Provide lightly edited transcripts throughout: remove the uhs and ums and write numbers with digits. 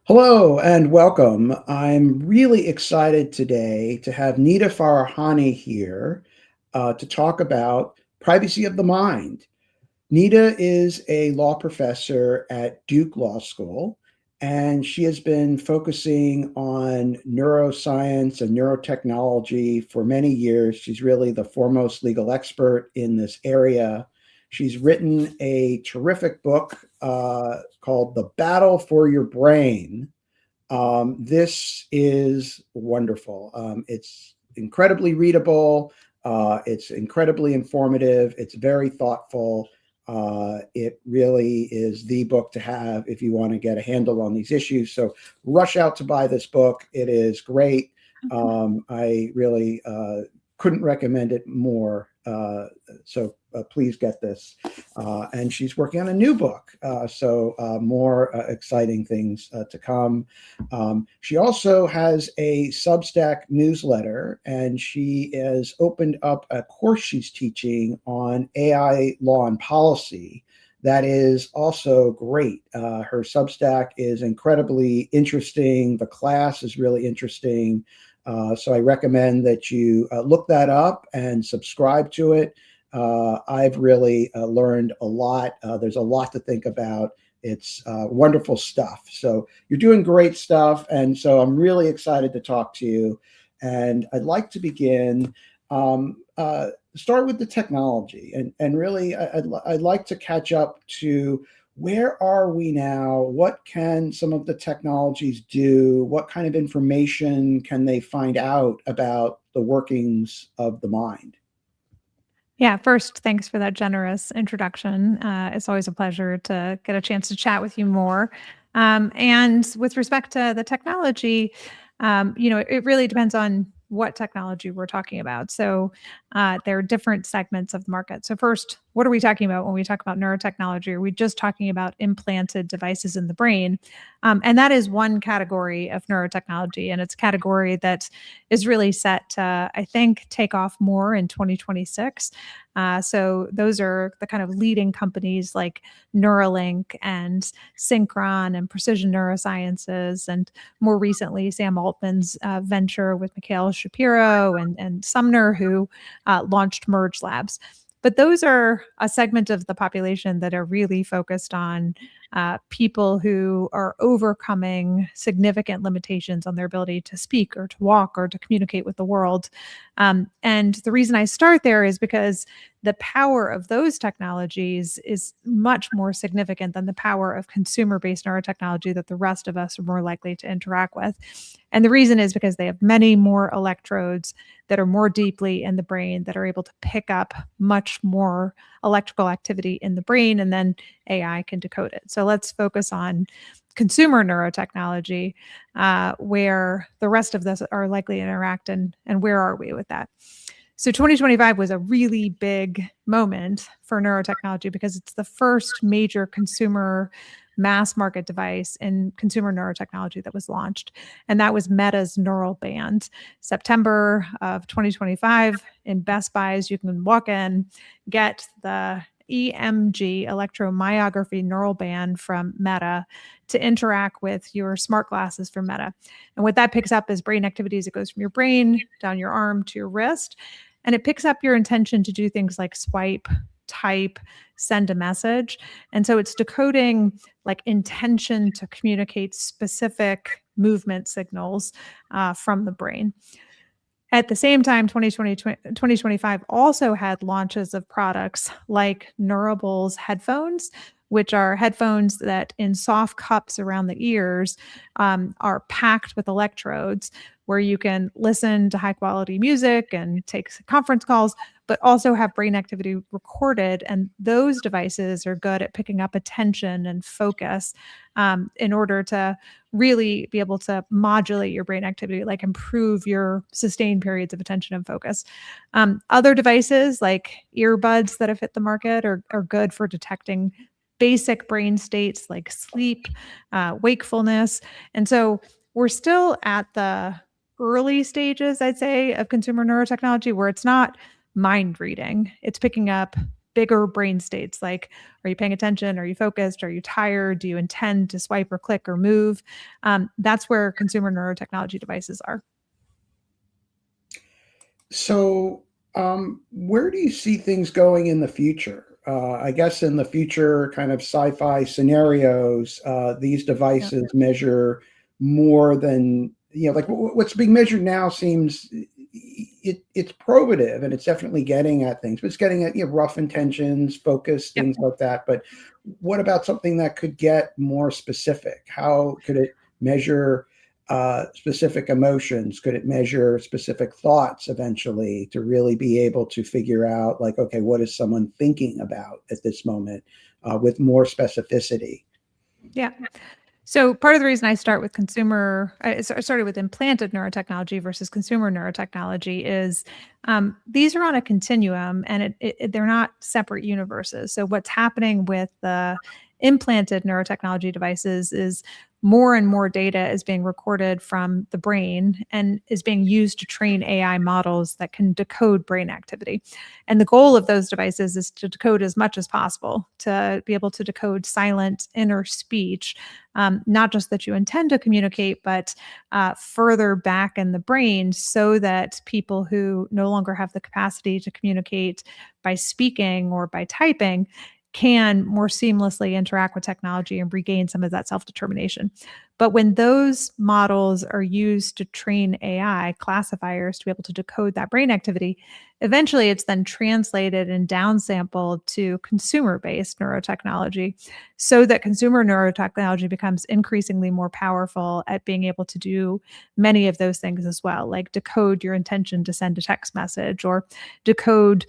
Hello and welcome. I'm really excited today to have Nita Farahany here to talk about privacy of the mind. Nita is a law professor at Duke Law School, and she has been focusing on neuroscience and neurotechnology for many years. She's really the foremost legal expert in this area. She's written a terrific book called The Battle for Your Brain. This is wonderful. It's incredibly readable. It's incredibly informative. It's very thoughtful. It really is the book to have if you want to get a handle on these issues. So rush out to buy this book. It is great. I really couldn't recommend it more. So please get this. And she's working on a new book. So more exciting things to come. She also has a Substack newsletter, and she has opened up a course she's teaching on AI law and policy. That is also great. Her Substack is incredibly interesting. The class is really interesting. So I recommend that you look that up and subscribe to it. I've really learned a lot. There's a lot to think about. It's wonderful stuff. So you're doing great stuff. And so I'm really excited to talk to you. And I'd like to begin, start with the technology. And really, I'd like to catch up to where are we now? What can some of the technologies do? What kind of information can they find out about the workings of the mind? Yeah, first, thanks for that generous introduction. It's always a pleasure to get a chance to chat with you more. And with respect to the technology, it really depends on what technology we're talking about. So there are different segments of the market. So first, what are we talking about when we talk about neurotechnology? Are we just talking about implanted devices in the brain? And that is one category of neurotechnology, and it's a category that is really set to, I think, take off more in 2026. So those are the kind of leading companies like Neuralink and Synchron and Precision Neurosciences, and more recently, Sam Altman's venture with Mikhail Shapiro and Sumner, who launched Merge Labs. But those are a segment of the population that are really focused on people who are overcoming significant limitations on their ability to speak or to walk or to communicate with the world. And the reason I start there is because the power of those technologies is much more significant than the power of consumer-based neurotechnology that the rest of us are more likely to interact with. And the reason is because they have many more electrodes that are more deeply in the brain that are able to pick up much more electrical activity in the brain, and then AI can decode it. So let's focus on consumer neurotechnology, where the rest of this are likely to interact, and where are we with that? So 2025 was a really big moment for neurotechnology because it's the first major consumer mass market device in consumer neurotechnology that was launched. And that was Meta's Neural Band. September of 2025 in Best Buys, you can walk in, get the EMG electromyography neural band from Meta to interact with your smart glasses from Meta. And what that picks up is brain activities. It goes from your brain down your arm to your wrist. And it picks up your intention to do things like swipe, type, send a message. And so it's decoding like intention to communicate specific movement signals from the brain. At the same time, 2025 also had launches of products like Neurable's headphones, which are headphones that in soft cups around the ears are packed with electrodes where you can listen to high quality music and take conference calls, but also have brain activity recorded. And those devices are good at picking up attention and focus in order to really be able to modulate your brain activity, like improve your sustained periods of attention and focus. Other devices like earbuds that have hit the market are good for detecting basic brain states like sleep, wakefulness. And so we're still at the early stages, I'd say, of consumer neurotechnology where it's not mind reading. It's picking up bigger brain states, like, are you paying attention? Are you focused? Are you tired? Do you intend to swipe or click or move? That's where consumer neurotechnology devices are. So, where do you see things going in the future? I guess in the future, kind of sci-fi scenarios, these Yeah. devices measure more than, like what's being measured now seems it's probative and it's definitely getting at things, but it's getting at rough intentions, focus, Yep. things like that. But what about something that could get more specific? How could it measure specific emotions? Could it measure specific thoughts eventually to really be able to figure out, like, okay, what is someone thinking about at this moment with more specificity? Yeah. So part of the reason I start with I started with implanted neurotechnology versus consumer neurotechnology is these are on a continuum, and they're not separate universes. So what's happening with the implanted neurotechnology devices is more and more data is being recorded from the brain and is being used to train AI models that can decode brain activity. And the goal of those devices is to decode as much as possible, to be able to decode silent inner speech, not just that you intend to communicate, but further back in the brain so that people who no longer have the capacity to communicate by speaking or by typing can more seamlessly interact with technology and regain some of that self determination. But when those models are used to train AI classifiers to be able to decode that brain activity, eventually it's then translated and downsampled to consumer based neurotechnology so that consumer neurotechnology becomes increasingly more powerful at being able to do many of those things as well, like decode your intention to send a text message or decode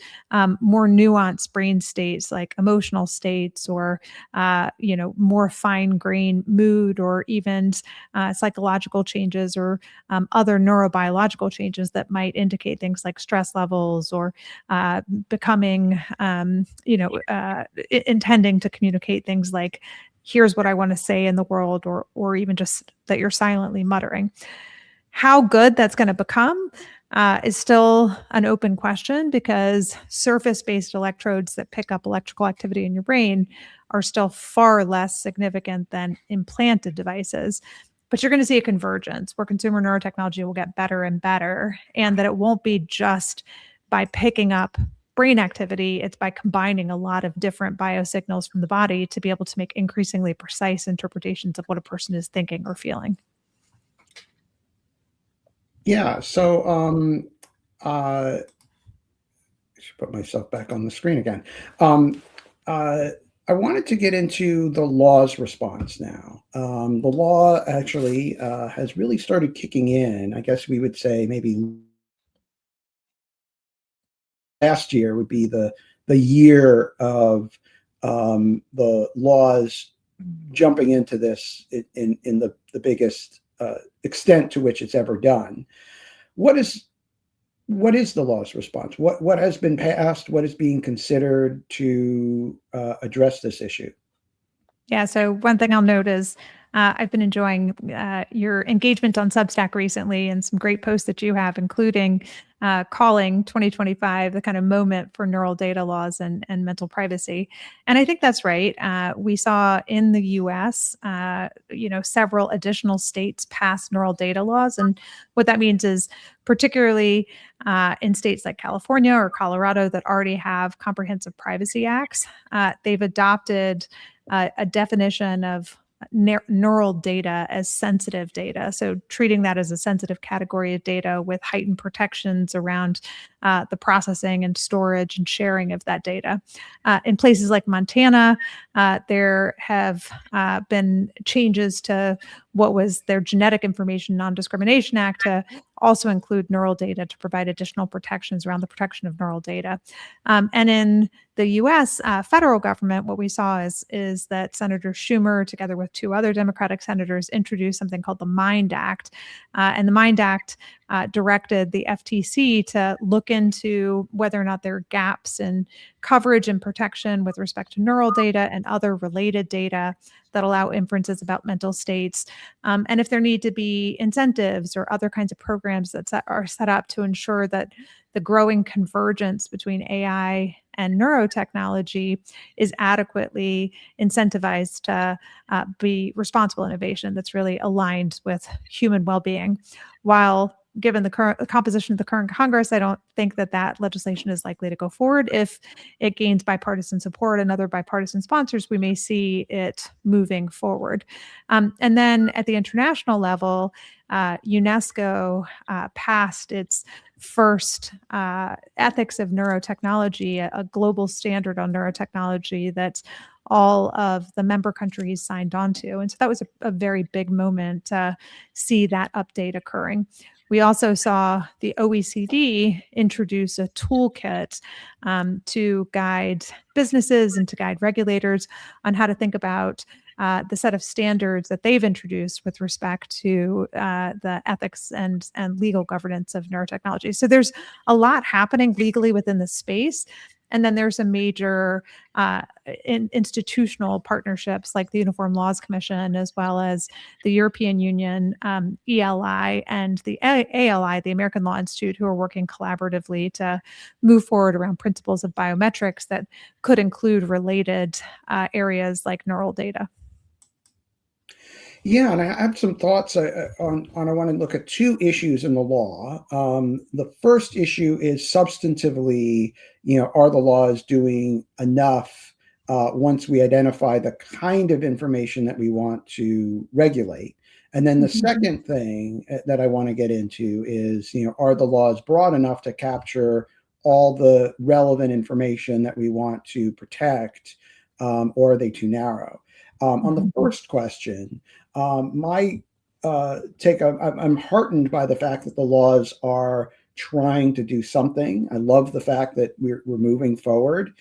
more nuanced brain states like emotional states or more fine grained mood or even psychological changes or other neurobiological changes that might indicate things like stress levels or becoming intending to communicate things like, here's what I want to say in the world, or even just that you're silently muttering. How good that's going to become is still an open question because surface-based electrodes that pick up electrical activity in your brain are still far less significant than implanted devices. But you're going to see a convergence where consumer neurotechnology will get better and better, and that it won't be just by picking up brain activity, it's by combining a lot of different biosignals from the body to be able to make increasingly precise interpretations of what a person is thinking or feeling. Yeah. So, I should put myself back on the screen again. Um, uh, I wanted to get into the law's response now. The law actually has really started kicking in. I guess we would say maybe last year would be the year of the laws jumping into this in the biggest extent to which it's ever done. What is what is the law's response? What has been passed? What is being considered to address this issue? Yeah. So one thing I'll note is I've been enjoying your engagement on Substack recently and some great posts that you have, including calling 2025 the kind of moment for neural data laws and mental privacy. And I think that's right. We saw in the U.S., several additional states pass neural data laws, and what that means is, particularly in states like California or Colorado that already have comprehensive privacy acts, they've adopted a definition of neural data as sensitive data. So treating that as a sensitive category of data with heightened protections around the processing and storage and sharing of that data. In places like Montana, there have been changes to what was their Genetic Information Non-Discrimination Act to also include neural data to provide additional protections around the protection of neural data. And in the U.S. Federal government, what we saw is that Senator Schumer, together with two other Democratic senators, introduced something called the MIND Act, and the MIND Act directed the FTC to look into whether or not there are gaps in coverage and protection with respect to neural data and other related data that allow inferences about mental states, and if there need to be incentives or other kinds of programs that are set up to ensure that the growing convergence between AI and neurotechnology is adequately incentivized to be responsible innovation that's really aligned with human well-being. While given the current composition of the current Congress, I don't think that legislation is likely to go forward. If it gains bipartisan support and other bipartisan sponsors, we may see it moving forward. And then at the international level, UNESCO passed its first ethics of neurotechnology, a global standard on neurotechnology that all of the member countries signed on to. And so that was a very big moment to see that update occurring. We also saw the OECD introduce a toolkit to guide businesses and to guide regulators on how to think about the set of standards that they've introduced with respect to the ethics and legal governance of neurotechnology. So there's a lot happening legally within the space. And then there's a major institutional partnerships like the Uniform Laws Commission, as well as the European Union, ELI, and the ALI, the American Law Institute, who are working collaboratively to move forward around principles of biometrics that could include related areas like neural data. Yeah, and I have some thoughts on. I want to look at two issues in the law. The first issue is substantively, are the laws doing enough once we identify the kind of information that we want to regulate? And then the second thing that I want to get into is, are the laws broad enough to capture all the relevant information that we want to protect, or are they too narrow? On the first question, my take, I'm heartened by the fact that the laws are trying to do something. I love the fact that we're moving forward,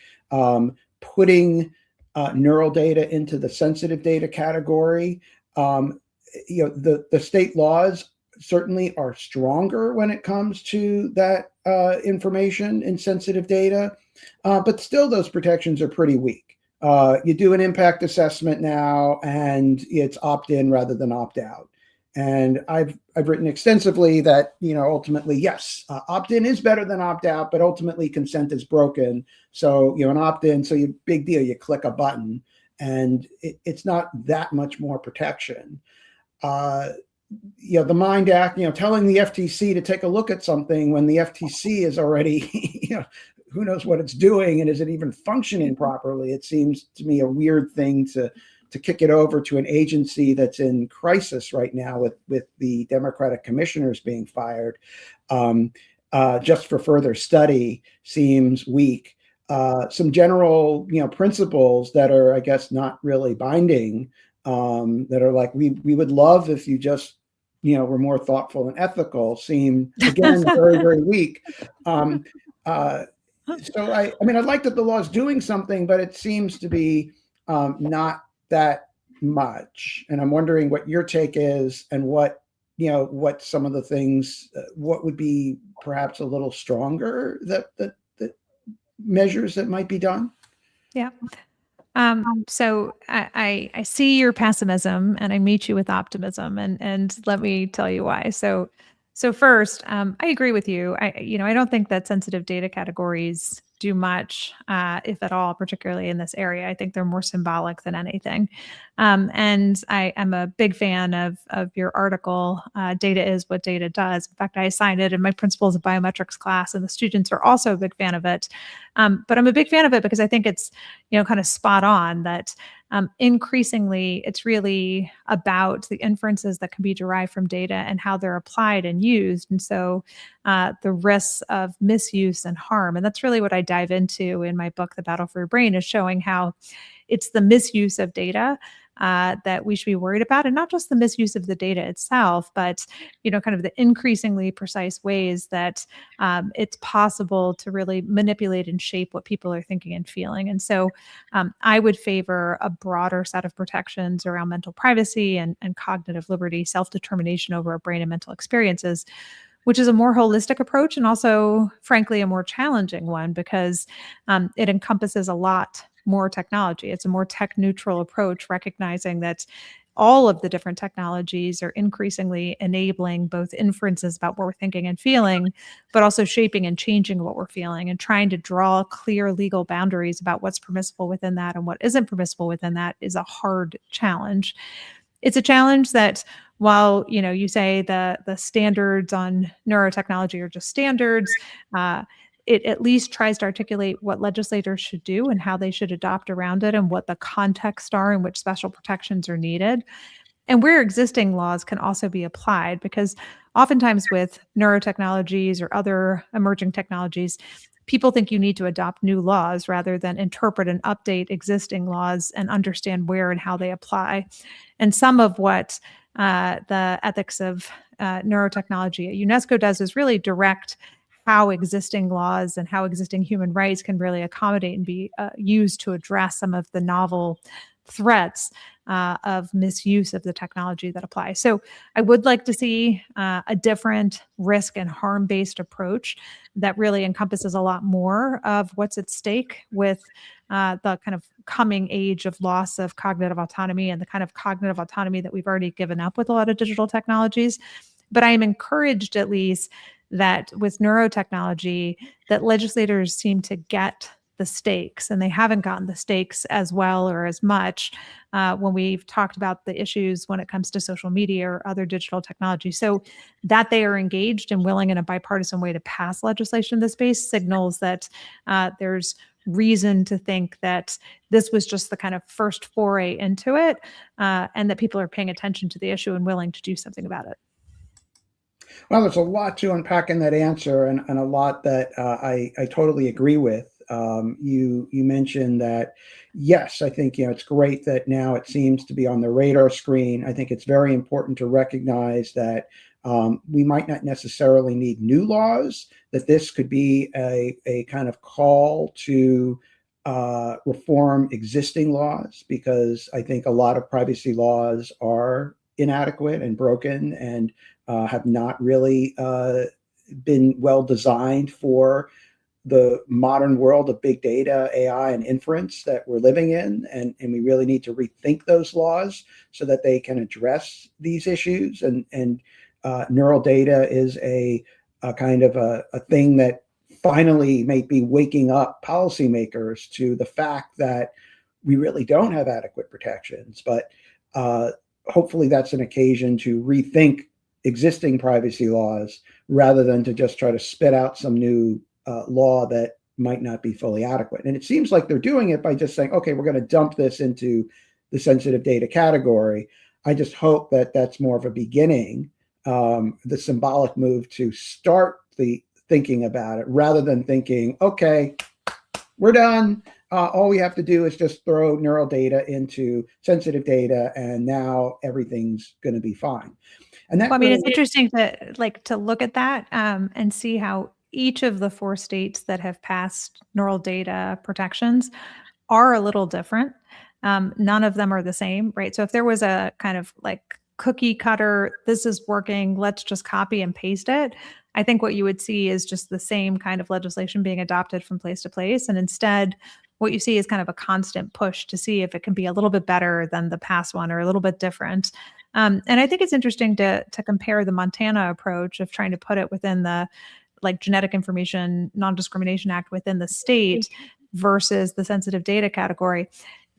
putting neural data into the sensitive data category. The state laws certainly are stronger when it comes to that information in sensitive data, but still those protections are pretty weak. You do an impact assessment now, and it's opt-in rather than opt-out. And I've written extensively that ultimately, yes, opt-in is better than opt-out, but ultimately consent is broken. So an opt-in, so big deal, you click a button, and it's not that much more protection. The MIND Act, telling the FTC to take a look at something when the FTC is already, who knows what it's doing, and is it even functioning properly? It seems to me a weird thing to kick it over to an agency that's in crisis right now with the Democratic commissioners being fired, just for further study seems weak. Some general, principles that are, I guess, not really binding, that are like, we would love if you just, were more thoughtful and ethical, seem, again, very, very weak. So I like that the law is doing something, but it seems to be not that much. And I'm wondering what your take is, and what some of the things, what would be perhaps a little stronger that measures that might be done. Yeah. So I see your pessimism, and I meet you with optimism, and let me tell you why. So first, I agree with you. I don't think that sensitive data categories do much, if at all, particularly in this area. I think they're more symbolic than anything. And I am a big fan of your article, Data is what data does. In fact, I assigned it in my Principles of Biometrics class, and the students are also a big fan of it. But I'm a big fan of it because I think it's, kind of spot on that increasingly it's really about the inferences that can be derived from data and how they're applied and used. And so the risks of misuse and harm. And that's really what I dive into in my book, The Battle for Your Brain, is showing how it's the misuse of data that we should be worried about, and not just the misuse of the data itself, but kind of the increasingly precise ways that it's possible to really manipulate and shape what people are thinking and feeling. And so I would favor a broader set of protections around mental privacy and cognitive liberty, self-determination over our brain and mental experiences, which is a more holistic approach, and also, frankly, a more challenging one, because it encompasses a lot more technology. It's a more tech neutral approach, recognizing that all of the different technologies are increasingly enabling both inferences about what we're thinking and feeling, but also shaping and changing what we're feeling, and trying to draw clear legal boundaries about what's permissible within that and what isn't permissible within that is a hard challenge. It's a challenge that, while you say the standards on neurotechnology are just standards, it at least tries to articulate what legislators should do and how they should adopt around it, and what the context are in which special protections are needed, and where existing laws can also be applied. Because oftentimes with neurotechnologies or other emerging technologies, people think you need to adopt new laws rather than interpret and update existing laws and understand where and how they apply. And some of what the ethics of neurotechnology at UNESCO does is really direct how existing laws and how existing human rights can really accommodate and be used to address some of the novel threats of misuse of the technology that apply. So I would like to see a different risk and harm-based approach that really encompasses a lot more of what's at stake with the kind of coming age of loss of cognitive autonomy, and the kind of cognitive autonomy that we've already given up with a lot of digital technologies. But I am encouraged, at least, that with neurotechnology, that legislators seem to get the stakes, and they haven't gotten the stakes as well or as much when we've talked about the issues when it comes to social media or other digital technology. So that they are engaged and willing in a bipartisan way to pass legislation in this space signals that there's reason to think that this was just the kind of first foray into it, and that people are paying attention to the issue and willing to do something about it. Well, there's a lot to unpack in that answer, and a lot that I totally agree with. You mentioned that, yes, I think it's great that now it seems to be on the radar screen. I think it's very important to recognize that we might not necessarily need new laws, that this could be a kind of call to reform existing laws, because I think a lot of privacy laws are inadequate and broken, and have not really been well designed for the modern world of big data, AI, and inference that we're living in. And we really need to rethink those laws so that they can address these issues. And neural data is a kind of a thing that finally may be waking up policymakers to the fact that we really don't have adequate protections. But hopefully that's an occasion to rethink existing privacy laws rather than to just try to spit out some new law that might not be fully adequate. And it seems like they're doing it by just saying, okay, we're going to dump this into the sensitive data category. I just hope that that's more of a beginning, the symbolic move to start the thinking about it, rather than thinking, okay, we're done. All we have to do is just throw neural data into sensitive data, and now everything's going to be fine. And that, well, I mean, it's interesting to look at that and see how each of the 4 states that have passed neural data protections are a little different. None of them are the same, right? So if there was a kind of like cookie cutter, this is working, let's just copy and paste it, I think what you would see is just the same kind of legislation being adopted from place to place. And instead, what you see is kind of a constant push to see if it can be a little bit better than the past one, or a little bit different. And I think it's interesting to compare the Montana approach of trying to put it within the Genetic Information Non-Discrimination Act within the state versus the sensitive data category.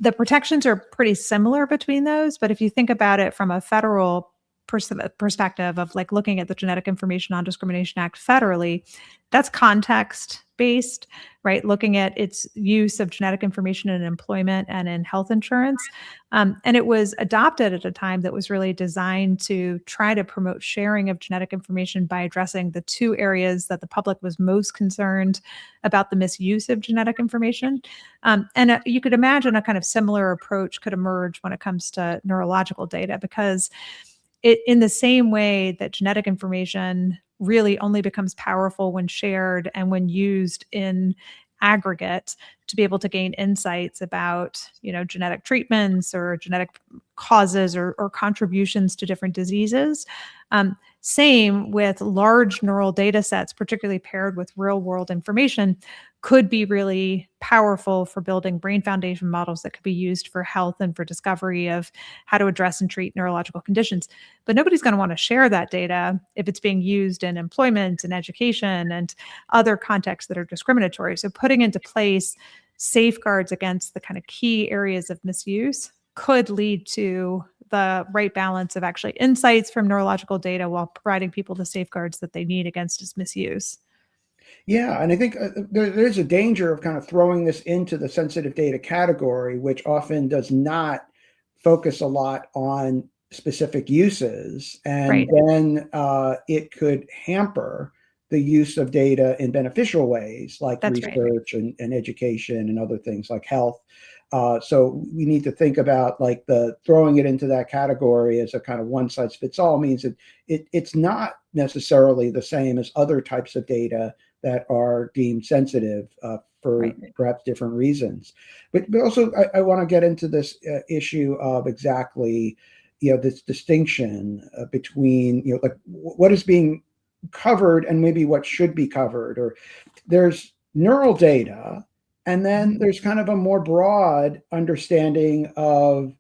The protections are pretty similar between those, but if you think about it from a federal perspective of looking at the Genetic Information Non-Discrimination Act federally, that's context based, right? Looking at its use of genetic information in employment and in health insurance. And it was adopted at a time that was really designed to try to promote sharing of genetic information by addressing the 2 areas that the public was most concerned about the misuse of genetic information. And you could imagine a kind of similar approach could emerge when it comes to neurological data, because in the same way that genetic information really only becomes powerful when shared and when used in aggregate to be able to gain insights about, genetic treatments or genetic causes or contributions to different diseases. Same with large neural data sets, particularly paired with real world information, could be really powerful for building brain foundation models that could be used for health and for discovery of how to address and treat neurological conditions. But nobody's going to want to share that data if it's being used in employment and education and other contexts that are discriminatory. So putting into place safeguards against the kind of key areas of misuse could lead to the right balance of actually insights from neurological data while providing people the safeguards that they need against its misuse. Yeah, and I think there's a danger of kind of throwing this into the sensitive data category, which often does not focus a lot on specific uses, and Right. then it could hamper the use of data in beneficial ways, like That's right. research and education and other things like health. So we need to think about like the throwing it into that category as a kind of one size fits all means that it's not necessarily the same as other types of data that are deemed sensitive for Right. perhaps different reasons. But also, I want to get into this issue of exactly, this distinction between, like what is being covered and maybe what should be covered. Or there's neural data, and then there's kind of a more broad understanding of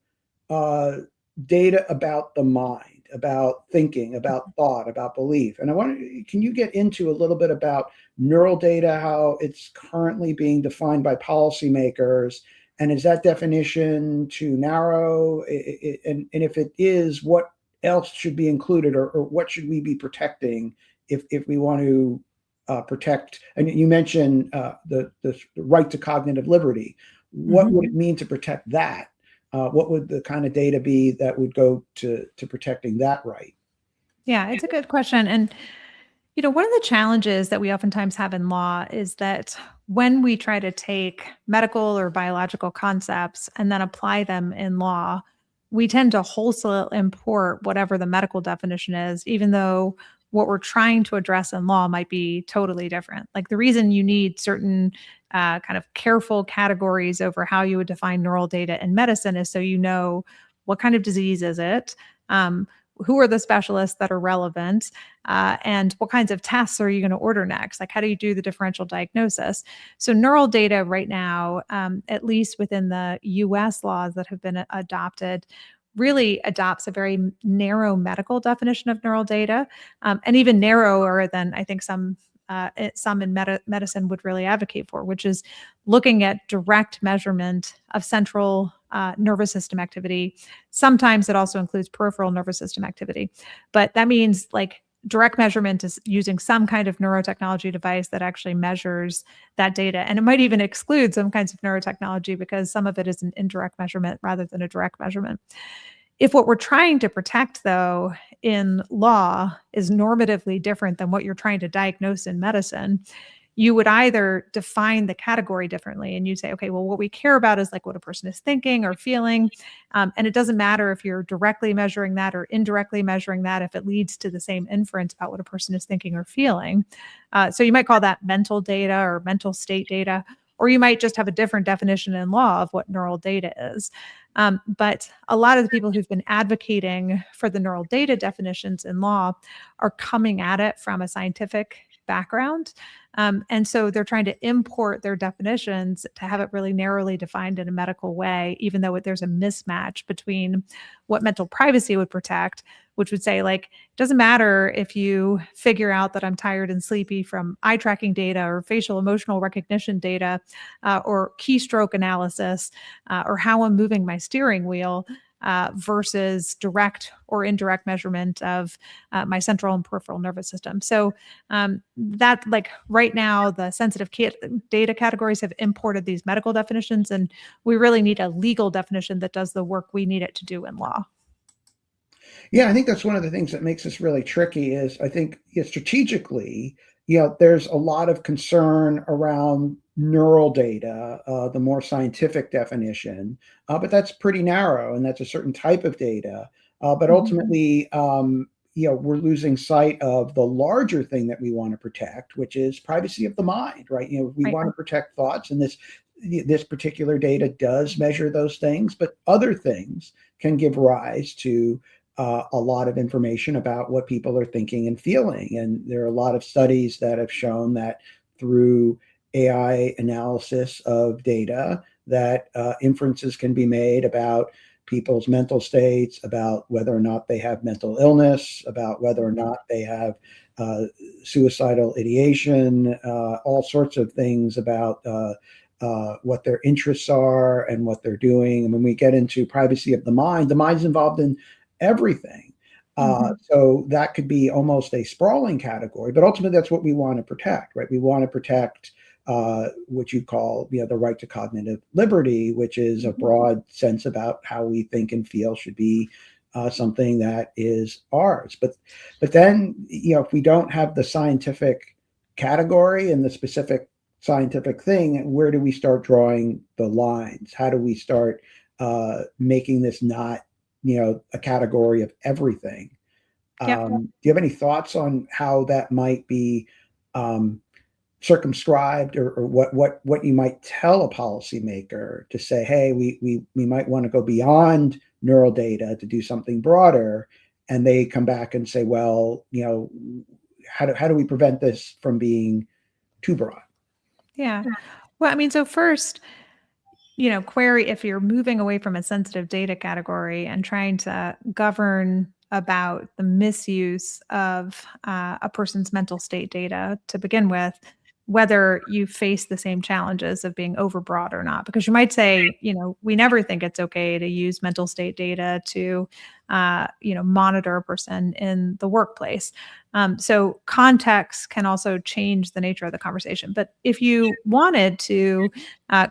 uh, data about the mind, about thinking, about thought, about belief. And can you get into a little bit about neural data, how it's currently being defined by policymakers? And is that definition too narrow? And if it is, what else should be included, or what should we be protecting if we want to protect? And you mentioned the right to cognitive liberty. What Mhm. would it mean to protect that? What would the kind of data be that would go to protecting that right? Yeah, it's a good question. And, one of the challenges that we oftentimes have in law is that when we try to take medical or biological concepts and then apply them in law, we tend to wholesale import whatever the medical definition is, even though what we're trying to address in law might be totally different. Like the reason you need certain kind of careful categories over how you would define neural data in medicine is so you know what kind of disease is it, who are the specialists that are relevant, and what kinds of tests are you going to order next? Like, how do you do the differential diagnosis? So, neural data right now, at least within the US laws that have been adopted, really adopts a very narrow medical definition of neural data, and even narrower than I think some in medicine would really advocate for, which is looking at direct measurement of central nervous system activity. Sometimes it also includes peripheral nervous system activity, but that means like direct measurement is using some kind of neurotechnology device that actually measures that data. And it might even exclude some kinds of neurotechnology because some of it is an indirect measurement rather than a direct measurement. If what we're trying to protect, though, in law is normatively different than what you're trying to diagnose in medicine, you would either define the category differently and you say, okay, well, what we care about is like what a person is thinking or feeling. And it doesn't matter if you're directly measuring that or indirectly measuring that, if it leads to the same inference about what a person is thinking or feeling. So you might call that mental data or mental state data, or you might just have a different definition in law of what neural data is. But a lot of the people who've been advocating for the neural data definitions in law are coming at it from a scientific background. And so they're trying to import their definitions to have it really narrowly defined in a medical way, even though there's a mismatch between what mental privacy would protect, which would say, like, it doesn't matter if you figure out that I'm tired and sleepy from eye tracking data or facial emotional recognition data, or keystroke analysis, or how I'm moving my steering wheel. Versus direct or indirect measurement of my central and peripheral nervous system. So that, like right now, the sensitive data categories have imported these medical definitions, and we really need a legal definition that does the work we need it to do in law. Yeah, I think that's one of the things that makes this really tricky is I think strategically, there's a lot of concern around neural data, the more scientific definition, but that's pretty narrow and that's a certain type of data. But Mhm. ultimately, we're losing sight of the larger thing that we want to protect, which is privacy of the mind, right? We Right. want to protect thoughts, and this particular data does measure those things, but other things can give rise to a lot of information about what people are thinking and feeling. And there are a lot of studies that have shown that through AI analysis of data, that inferences can be made about people's mental states, about whether or not they have mental illness, about whether or not they have uh, suicidal ideation, all sorts of things about what their interests are and what they're doing. And when we get into privacy of the mind's involved in everything. Mhm. So that could be almost a sprawling category, but ultimately that's what we want to protect, right? We want to protect what you call, the right to cognitive liberty, which is a Mhm. broad sense about how we think and feel should be something that is ours. But then, if we don't have the scientific category and the specific scientific thing, where do we start drawing the lines? How do we start making this not, a category of everything? Yep. Do you have any thoughts on how that might be um, circumscribed, or what you might tell a policymaker to say, hey, we might want to go beyond neural data to do something broader, and they come back and say, well, how do we prevent this from being too broad? Yeah. Well, I mean, so first, query if you're moving away from a sensitive data category and trying to govern about the misuse of a person's mental state data to begin with, whether you face the same challenges of being overbroad or not. Because you might say, we never think it's okay to use mental state data to, monitor a person in the workplace. So context can also change the nature of the conversation. But if you wanted to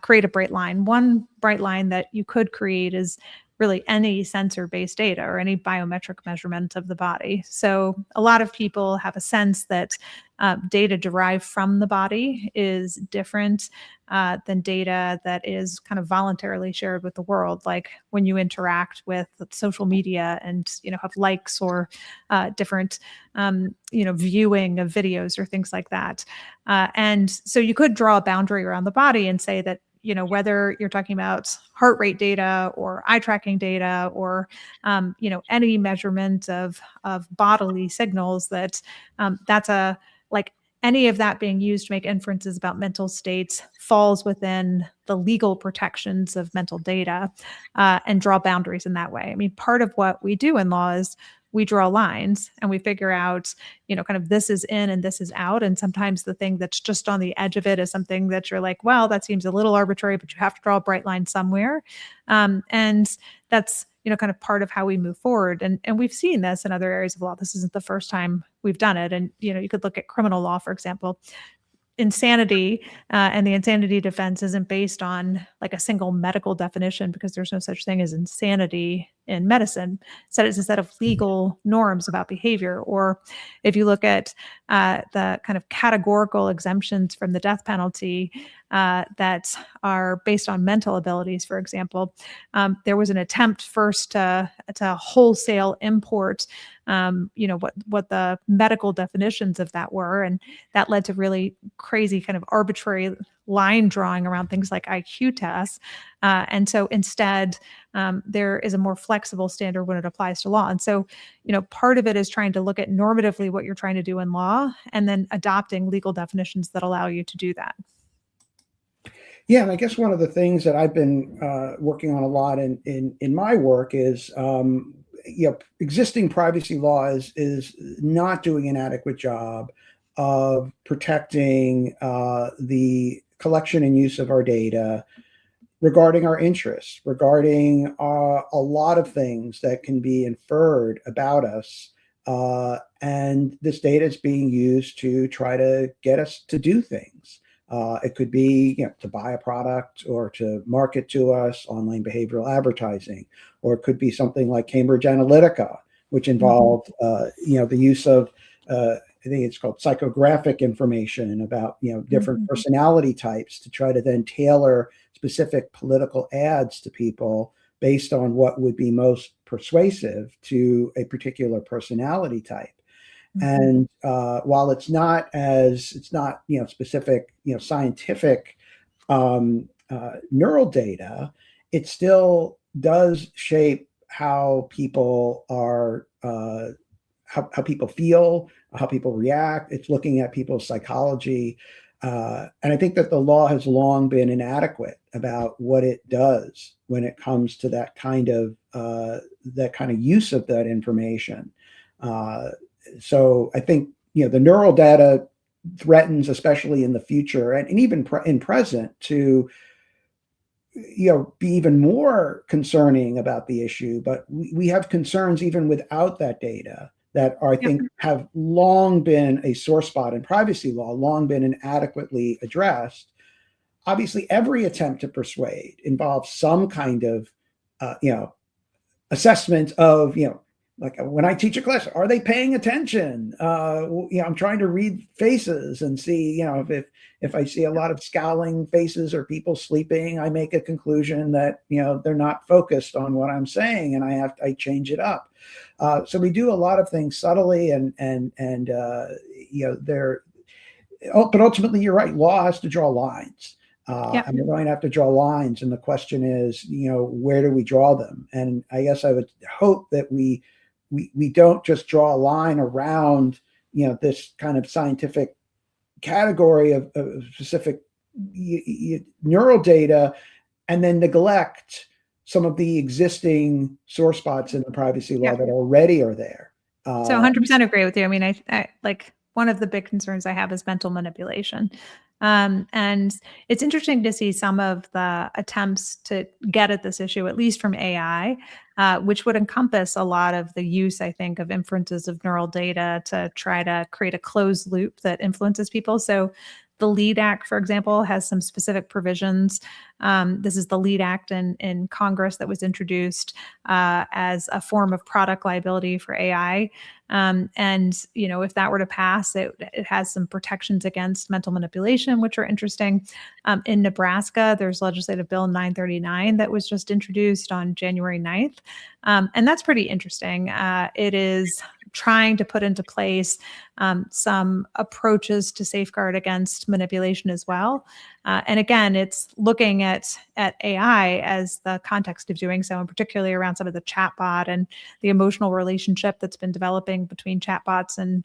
create a bright line, one bright line that you could create is really any sensor based data or any biometric measurement of the body. So a lot of people have a sense that data derived from the body is different than data that is kind of voluntarily shared with the world, like when you interact with social media and have likes or different viewing of videos or things like that. And so you could draw a boundary around the body and say that, whether you're talking about heart rate data or eye tracking data or, any measurement of bodily signals, that that's a like any of that being used to make inferences about mental states falls within the legal protections of mental data, and draw boundaries in that way. I mean, part of what we do in law is we draw lines and we figure out, kind of this is in and this is out. And sometimes the thing that's just on the edge of it is something that you're like, well, that seems a little arbitrary, but you have to draw a bright line somewhere. And that's, kind of part of how we move forward. And we've seen this in other areas of law. This isn't the first time we've done it. And, you could look at criminal law, for example. Insanity and the insanity defense isn't based on like a single medical definition, because there's no such thing as insanity in medicine. Instead, it's a set of legal norms about behavior. Or if you look at the kind of categorical exemptions from the death penalty that are based on mental abilities, for example, there was an attempt first to wholesale import what the medical definitions of that were, and that led to really crazy kind of arbitrary line drawing around things like IQ tests. And so instead, there is a more flexible standard when it applies to law. And so, part of it is trying to look at normatively what you're trying to do in law and then adopting legal definitions that allow you to do that. Yeah, and I guess one of the things that I've been working on a lot in my work is, existing privacy law is not doing an adequate job of protecting the collection and use of our data regarding our interests, regarding a lot of things that can be inferred about us. And this data is being used to try to get us to do things. It could be, to buy a product or to market to us, online behavioral advertising, or it could be something like Cambridge Analytica, which Mhm. involved, the use of, I think it's called psychographic information about, different Mhm. personality types to try to then tailor specific political ads to people based on what would be most persuasive to a particular personality type. Mhm. And while it's not specific scientific neural data, it still does shape how people are how people feel, how people react. It's looking at people's psychology. And I think that the law has long been inadequate about what it does when it comes to that kind of use of that information. Uh, so I think the neural data threatens, especially in the future and even in present, to be even more concerning about the issue. But we have concerns even without that data that I Yep. think have long been a sore spot in privacy law, long been inadequately addressed. Obviously, every attempt to persuade involves some kind of, assessment of, like when I teach a class, are they paying attention? I'm trying to read faces and see, if I see a lot of scowling faces or people sleeping, I make a conclusion that they're not focused on what I'm saying, and I change it up. So we do a lot of things subtly, they're. Oh, but ultimately, you're right. Law has to draw lines. Yep. And we're going to have to draw lines. And the question is, where do we draw them? And I guess I would hope that we don't just draw a line around, this kind of scientific category of specific neural data, and then neglect some of the existing sore spots in the privacy law Yep. that already are there. So 100% agree with you. I mean, I like one of the big concerns I have is mental manipulation. And it's interesting to see some of the attempts to get at this issue, at least from AI, which would encompass a lot of the use, I think, of inferences of neural data to try to create a closed loop that influences people. So the LEAD Act, for example, has some specific provisions. This is the LEAD Act in Congress that was introduced as a form of product liability for AI. And if that were to pass, it has some protections against mental manipulation, which are interesting. In Nebraska, there's legislative bill 939 that was just introduced on January 9th. And that's pretty interesting. It is trying to put into place some approaches to safeguard against manipulation as well. And again, it's looking at AI as the context of doing so, and particularly around some of the chatbot and the emotional relationship that's been developing between chatbots and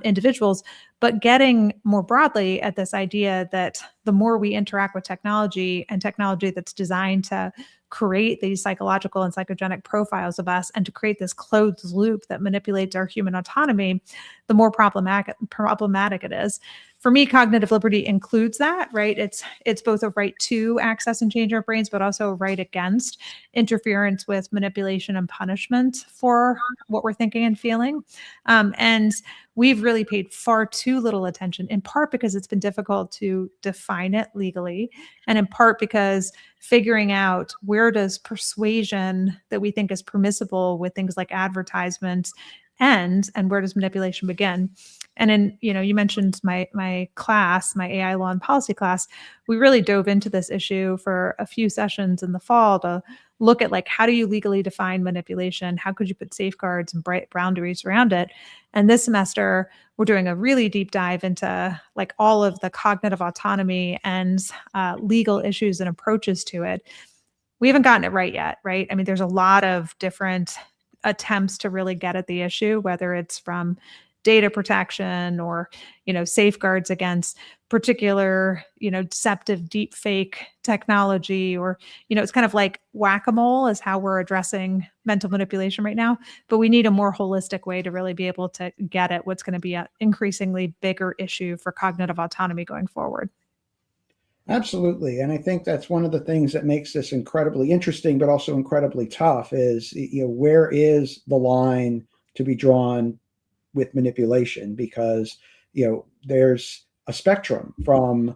individuals. But getting more broadly at this idea that the more we interact with technology, and technology that's designed to create these psychological and psychogenic profiles of us and to create this closed loop that manipulates our human autonomy, the more problematic it is. For me, cognitive liberty includes that, right? It's both a right to access and change our brains, but also a right against interference with manipulation and punishment for what we're thinking and feeling. And we've really paid far too little attention, in part because it's been difficult to define it legally, and in part because figuring out where does persuasion that we think is permissible with things like advertisements end, and where does manipulation begin. And in, you mentioned my class, my AI law and policy class, we really dove into this issue for a few sessions in the fall to look at, like, how do you legally define manipulation? How could you put safeguards and bright boundaries around it? And this semester, we're doing a really deep dive into like all of the cognitive autonomy and legal issues and approaches to it. We haven't gotten it right yet, right? I mean, there's a lot of different attempts to really get at the issue, whether it's from data protection or, safeguards against particular, deceptive deep fake technology, or, it's kind of like whack-a-mole is how we're addressing mental manipulation right now. But we need a more holistic way to really be able to get at what's going to be an increasingly bigger issue for cognitive autonomy going forward. Absolutely. And I think that's one of the things that makes this incredibly interesting, but also incredibly tough is, where is the line to be drawn with manipulation? Because, there's a spectrum from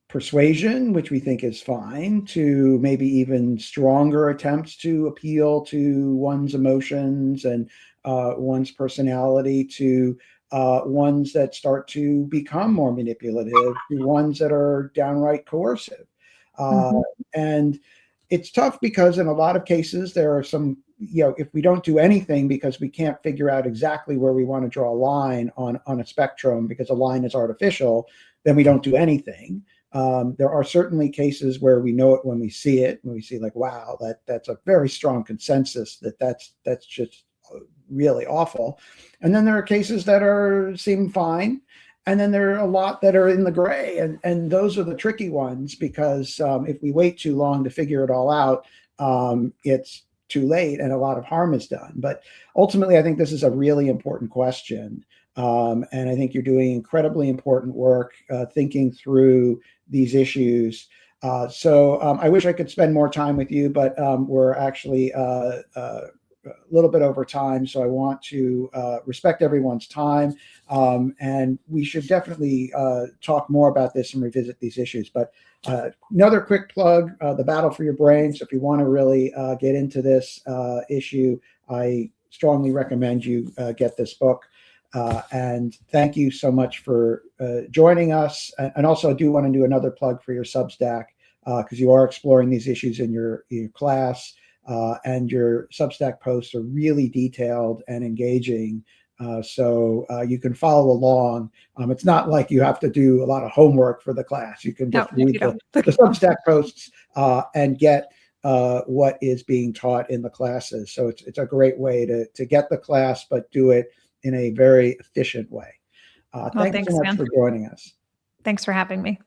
persuasion, which we think is fine, to maybe even stronger attempts to appeal to one's emotions and one's personality, to ones that start to become more manipulative, to ones that are downright coercive. Mhm. And it's tough because in a lot of cases, there are some, if we don't do anything because we can't figure out exactly where we want to draw a line on a spectrum because a line is artificial, then we don't do anything. There are certainly cases where we know it when we see it, when we see like, wow, that's a very strong consensus that's just really awful. And then there are cases that seem fine. And then there are a lot that are in the gray, and those are the tricky ones because if we wait too long to figure it all out, it's too late and a lot of harm is done. But ultimately, I think this is a really important question. And I think you're doing incredibly important work thinking through these issues. So I wish I could spend more time with you, but we're actually a little bit over time. So I want to respect everyone's time. And we should definitely talk more about this and revisit these issues. But another quick plug, The Battle for Your Brain. So if you want to really get into this issue, I strongly recommend you get this book. And thank you so much for joining us. And also, I do want to do another plug for your Substack because you are exploring these issues in your class. And your Substack posts are really detailed and engaging. So you can follow along. It's not like you have to do a lot of homework for the class. You can No, just read you don't. the Substack posts and get what is being taught in the classes. So it's a great way to get the class, but do it in a very efficient way. Well, Thanks so thanks, much Dan. for joining us. Thanks for having me.